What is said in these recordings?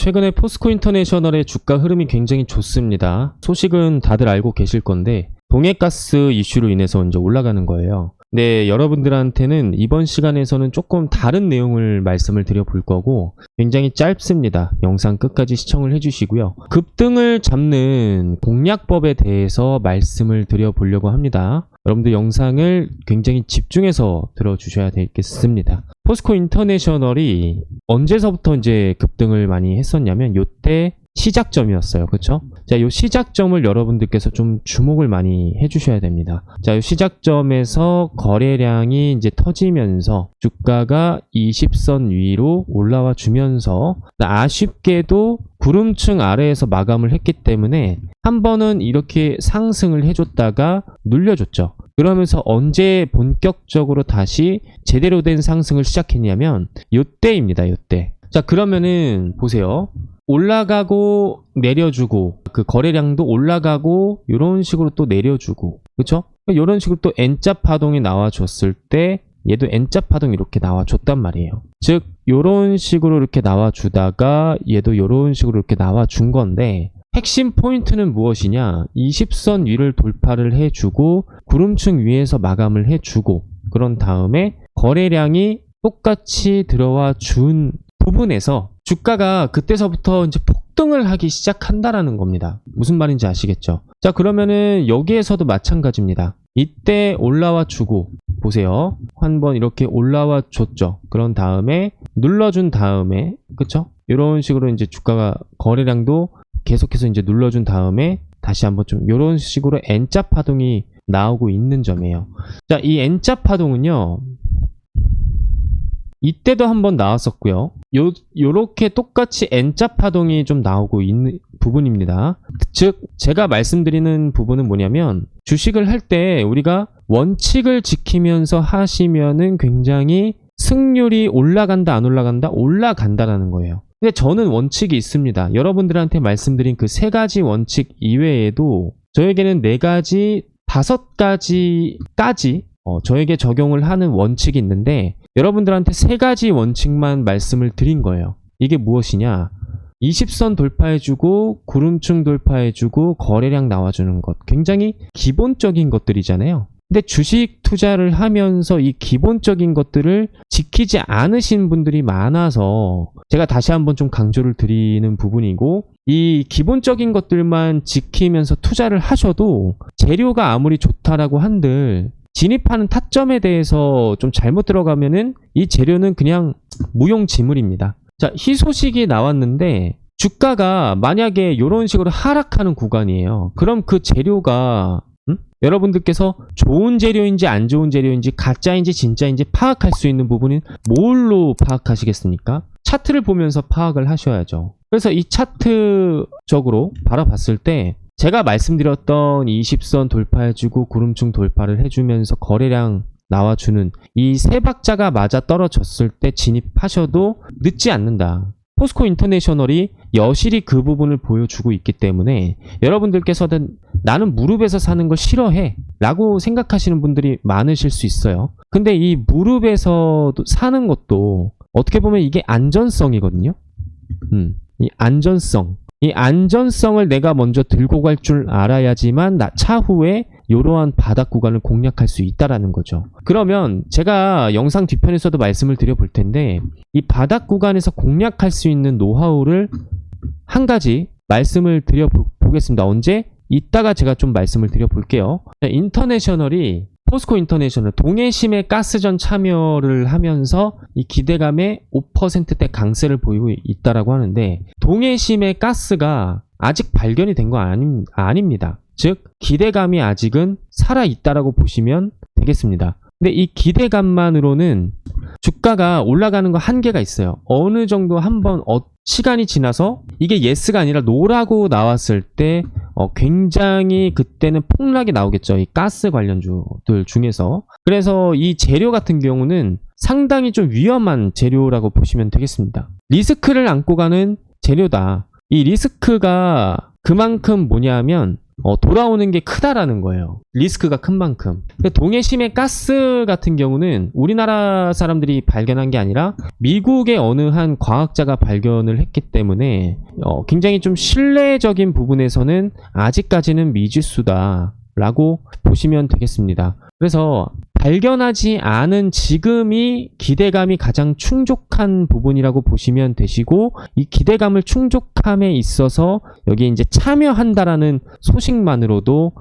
최근에 포스코 인터내셔널의 주가 흐름이 굉장히 좋습니다. 소식은 다들 알고 계실 건데 동해가스 이슈로 인해서 이제 올라가는 거예요. 네, 여러분들한테는 이번 시간에서는 조금 다른 내용을 말씀을 드려볼 거고 굉장히 짧습니다. 영상 끝까지 시청을 해주시고요. 급등을 잡는 공략법에 대해서 말씀을 드려보려고 합니다. 여러분들 영상을 굉장히 집중해서 들어주셔야 되겠습니다. 포스코 인터내셔널이 언제서부터 이제 급등을 많이 했었냐면 요때 시작점이었어요. 그쵸? 자, 요 시작점을 여러분들께서 좀 주목을 많이 해주셔야 됩니다. 자, 요 시작점에서 거래량이 이제 터지면서 주가가 20선 위로 올라와 주면서 아쉽게도 구름층 아래에서 마감을 했기 때문에 한 번은 이렇게 상승을 해줬다가 눌려줬죠. 그러면서 언제 본격적으로 다시 제대로 된 상승을 시작했냐면 요때입니다. 요때. 자, 그러면은 보세요. 올라가고 내려주고 그 거래량도 올라가고 이런 식으로 또 내려주고 그쵸? 이런 식으로 또 N자 파동이 나와줬을 때 얘도 N자 파동이 이렇게 나와줬단 말이에요. 즉 이런 식으로 이렇게 나와주다가 얘도 이런 식으로 이렇게 나와준 건데 핵심 포인트는 무엇이냐? 20선 위를 돌파를 해주고 구름층 위에서 마감을 해주고 그런 다음에 거래량이 똑같이 들어와 준 부분에서 주가가 그때서부터 이제 폭등을 하기 시작한다라는 겁니다. 무슨 말인지 아시겠죠? 자, 그러면은 여기에서도 마찬가지입니다. 이때 올라와 주고 보세요. 한번 이렇게 올라와 줬죠. 그런 다음에 눌러준 다음에 그쵸? 이런 식으로 이제 주가가 거래량도 계속해서 이제 눌러준 다음에 다시 한번 좀 이런 식으로 N자 파동이 나오고 있는 점이에요. 자, 이 N자 파동은요. 이때도 한번 나왔었고요. 요렇게 똑같이 N자 파동이 좀 나오고 있는 부분입니다. 즉 제가 말씀드리는 부분은 뭐냐면 주식을 할 때 우리가 원칙을 지키면서 하시면은 굉장히 승률이 올라간다 안 올라간다? 올라간다라는 거예요. 근데 저는 원칙이 있습니다. 여러분들한테 말씀드린 그 3가지 원칙 이외에도 저에게는 4가지, 5가지까지 저에게 적용을 하는 원칙이 있는데 여러분들한테 3가지 원칙만 말씀을 드린 거예요. 이게 무엇이냐? 20선 돌파해주고 구름층 돌파해주고 거래량 나와주는 것. 굉장히 기본적인 것들이잖아요. 근데 주식 투자를 하면서 이 기본적인 것들을 지키지 않으신 분들이 많아서 제가 다시 한번 좀 강조를 드리는 부분이고 이 기본적인 것들만 지키면서 투자를 하셔도 재료가 아무리 좋다라고 한들 진입하는 타점에 대해서 좀 잘못 들어가면은 이 재료는 그냥 무용지물입니다. 자, 희소식이 나왔는데 주가가 만약에 이런 식으로 하락하는 구간이에요. 그럼 그 재료가 여러분들께서 좋은 재료인지 안 좋은 재료인지 가짜인지 진짜인지 파악할 수 있는 부분은 뭘로 파악하시겠습니까? 차트를 보면서 파악을 하셔야죠. 그래서 이 차트적으로 바라봤을 때 제가 말씀드렸던 20선 돌파해주고 구름층 돌파를 해주면서 거래량 나와주는 이 3박자가 맞아 떨어졌을 때 진입하셔도 늦지 않는다. 포스코 인터내셔널이 여실히 그 부분을 보여주고 있기 때문에 여러분들께서는 나는 무릎에서 사는 걸 싫어해 라고 생각하시는 분들이 많으실 수 있어요. 근데 이 무릎에서 사는 것도 어떻게 보면 이게 안전성이거든요. 이 안전성을 내가 먼저 들고 갈 줄 알아야지만 차후에 이러한 바닥 구간을 공략할 수 있다라는 거죠. 그러면 제가 영상 뒤편에서도 말씀을 드려볼 텐데 이 바닥 구간에서 공략할 수 있는 노하우를 한 가지 말씀을 드려보겠습니다. 언제? 이따가 제가 좀 말씀을 드려볼게요. 인터내셔널이 포스코 인터내셔널 동해심의 가스전 참여를 하면서 이 기대감에 5%대 강세를 보이고 있다라고 하는데 동해심의 가스가 아직 발견이 된 거 아닙니다. 즉 기대감이 아직은 살아있다라고 보시면 되겠습니다. 근데 이 기대감만으로는 주가가 올라가는 거 한계가 있어요. 어느 정도 한번 시간이 지나서 이게 예스가 아니라 노라고 나왔을 때 굉장히 그때는 폭락이 나오겠죠. 이 가스 관련주들 중에서. 그래서 이 재료 같은 경우는 상당히 좀 위험한 재료라고 보시면 되겠습니다. 리스크를 안고 가는 재료다. 이 리스크가 그만큼 뭐냐면 돌아오는 게 크다라는 거예요. 리스크가 큰 만큼. 동해심의 가스 같은 경우는 우리나라 사람들이 발견한 게 아니라 미국의 어느 한 과학자가 발견을 했기 때문에 굉장히 좀 신뢰적인 부분에서는 아직까지는 미지수다라고 보시면 되겠습니다. 그래서 발견하지 않은 지금이 기대감이 가장 충족한 부분이라고 보시면 되시고, 이 기대감을 충족함에 있어서 여기에 이제 참여한다라는 소식만으로도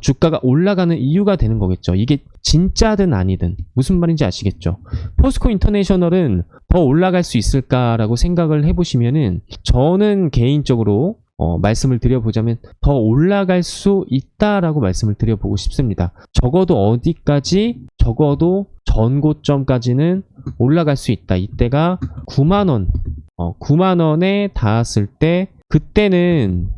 주가가 올라가는 이유가 되는 거겠죠. 이게 진짜든 아니든. 무슨 말인지 아시겠죠? 포스코 인터내셔널은 더 올라갈 수 있을까라고 생각을 해보시면은, 저는 개인적으로 말씀을 드려보자면 더 올라갈 수 있다라고 말씀을 드려보고 싶습니다. 적어도 어디까지, 적어도 전고점까지는 올라갈 수 있다. 이때가 9만원, 9만원에 닿았을 때, 그때는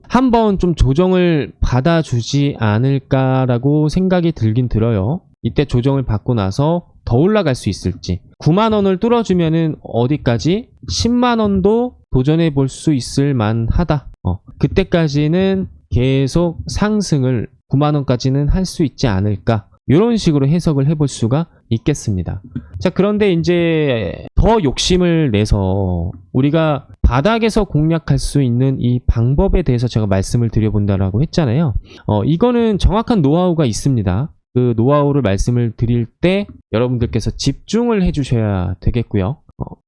한번 좀 조정을 받아주지 않을까라고 생각이 들긴 들어요. 이때 조정을 받고 나서 더 올라갈 수 있을지. 9만원을 뚫어주면은 어디까지? 10만원도 도전해 볼 수 있을 만하다. 그때까지는 계속 상승을 9만원까지는 할 수 있지 않을까. 이런 식으로 해석을 해볼 수가 있겠습니다. 자, 그런데 이제 더 욕심을 내서 우리가 바닥에서 공략할 수 있는 이 방법에 대해서 제가 말씀을 드려본다라고 했잖아요. 이거는 정확한 노하우가 있습니다. 그 노하우를 말씀을 드릴 때 여러분들께서 집중을 해주셔야 되겠고요.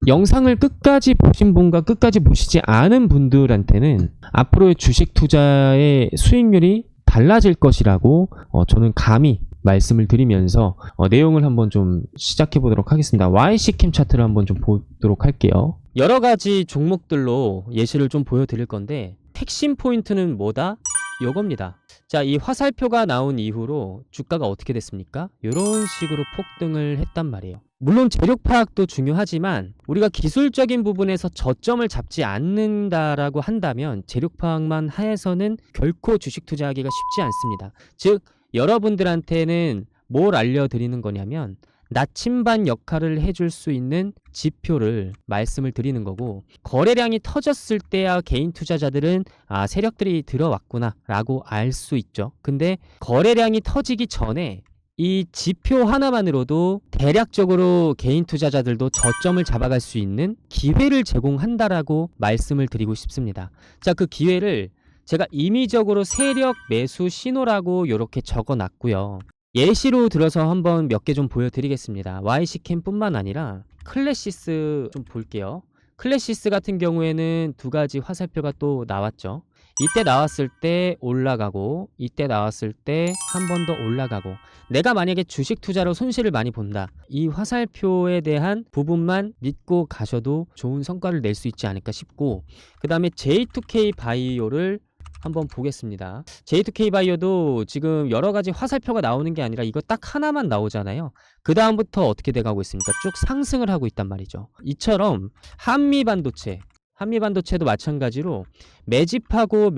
영상을 끝까지 보신 분과 끝까지 보시지 않은 분들한테는 앞으로의 주식 투자의 수익률이 달라질 것이라고 저는 감히 말씀을 드리면서 내용을 한번 좀 시작해 보도록 하겠습니다. YC캠 차트를 한번 좀 보도록 할게요. 여러 가지 종목들로 예시를 좀 보여드릴 건데, 핵심 포인트는 뭐다? 요겁니다. 자, 이 화살표가 나온 이후로 주가가 어떻게 됐습니까? 이런 식으로 폭등을 했단 말이에요. 물론 재료 파악도 중요하지만 우리가 기술적인 부분에서 저점을 잡지 않는다라고 한다면 재료 파악만 해서는 결코 주식 투자하기가 쉽지 않습니다. 즉, 여러분들한테는 뭘 알려드리는 거냐면 나침반 역할을 해줄 수 있는 지표를 말씀을 드리는 거고, 거래량이 터졌을 때야 개인 투자자들은 세력들이 들어왔구나 라고 알 수 있죠. 근데 거래량이 터지기 전에 이 지표 하나만으로도 대략적으로 개인 투자자들도 저점을 잡아갈 수 있는 기회를 제공한다라고 말씀을 드리고 싶습니다. 자, 그 기회를 제가 임의적으로 세력 매수 신호라고 이렇게 적어 놨고요. 예시로 들어서 한번 몇 개 좀 보여드리겠습니다. YC캠 뿐만 아니라 클래시스 좀 볼게요. 클래시스 같은 경우에는 두 가지 화살표가 또 나왔죠. 이때 나왔을 때 올라가고, 이때 나왔을 때 한 번 더 올라가고. 내가 만약에 주식 투자로 손실을 많이 본다, 이 화살표에 대한 부분만 믿고 가셔도 좋은 성과를 낼 수 있지 않을까 싶고, 그 다음에 J2K 바이오를 한번 보겠습니다. J2K 바이오도 지금 여러 가지 화살표가 나오는 게 아니라 이거 딱 하나만 나오잖아요. 그 다음부터 어떻게 돼가고 있습니까? 쭉 상승을 하고 있단 말이죠. 이처럼 한미반도체도 마찬가지로 매집하고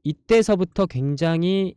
이때서부터 굉장히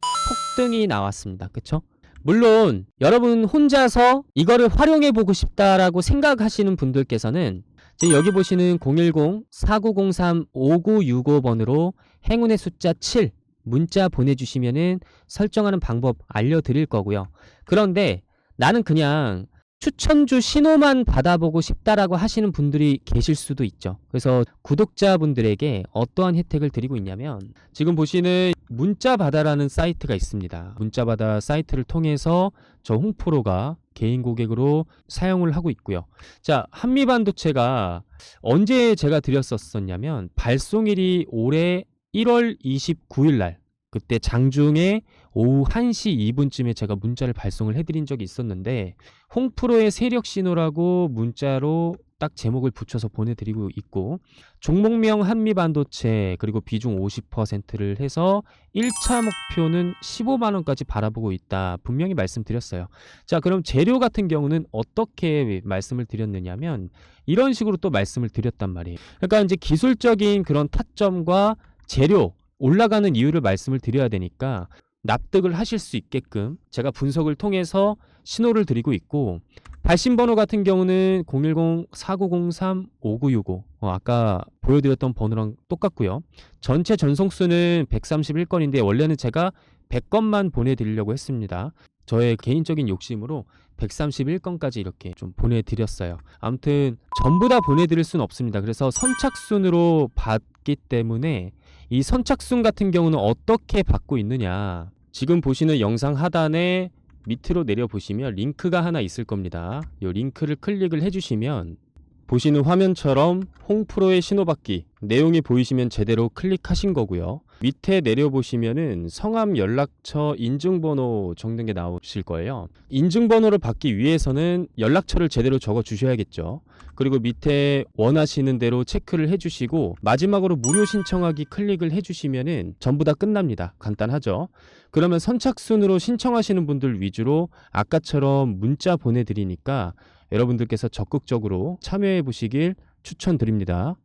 폭등이 나왔습니다. 그쵸? 물론 여러분 혼자서 이거를 활용해 보고 싶다라고 생각하시는 분들께서는 지금 여기 보시는 010-4903-5965번으로 행운의 숫자 7 문자 보내주시면은 설정하는 방법 알려드릴 거고요. 그런데 나는 그냥 추천주 신호만 받아보고 싶다라고 하시는 분들이 계실 수도 있죠. 그래서 구독자분들에게 어떠한 혜택을 드리고 있냐면, 지금 보시는 문자바다라는 사이트가 있습니다. 문자바다 사이트를 통해서 저 홍프로가 개인 고객으로 사용을 하고 있고요. 자, 한미반도체가 언제 제가 드렸었냐면 발송일이 올해 1월 29일 날, 그때 장중에 오후 1시 2분쯤에 제가 문자를 발송을 해드린 적이 있었는데, 홍프로의 세력 신호라고 문자로 딱 제목을 붙여서 보내드리고 있고, 종목명 한미반도체, 그리고 비중 50%를 해서 1차 목표는 15만원까지 바라보고 있다 분명히 말씀드렸어요. 자, 그럼 재료 같은 경우는 어떻게 말씀을 드렸느냐면 이런 식으로 또 말씀을 드렸단 말이에요. 그러니까 이제 기술적인 그런 타점과 재료 올라가는 이유를 말씀을 드려야 되니까 납득을 하실 수 있게끔 제가 분석을 통해서 신호를 드리고 있고, 발신 번호 같은 경우는 010-4903-5965. 아까 보여드렸던 번호랑 똑같고요. 전체 전송수는 131건인데 원래는 제가 100건만 보내드리려고 했습니다. 저의 개인적인 욕심으로 131건까지 이렇게 좀 보내드렸어요. 아무튼 전부 다 보내드릴 수는 없습니다. 그래서 선착순으로 받기 때문에 이 선착순 같은 경우는 어떻게 받고 있느냐, 지금 보시는 영상 하단에 밑으로 내려보시면 링크가 하나 있을 겁니다. 이 링크를 클릭을 해주시면 보시는 화면처럼 홍프로의 신호받기 내용이 보이시면 제대로 클릭하신 거고요. 밑에 내려보시면은 성함, 연락처, 인증번호 적는 게 나오실 거예요. 인증번호를 받기 위해서는 연락처를 제대로 적어 주셔야겠죠. 그리고 밑에 원하시는 대로 체크를 해주시고 마지막으로 무료 신청하기 클릭을 해주시면은 전부 다 끝납니다. 간단하죠. 그러면 선착순으로 신청하시는 분들 위주로 아까처럼 문자 보내드리니까 여러분들께서 적극적으로 참여해 보시길 추천드립니다.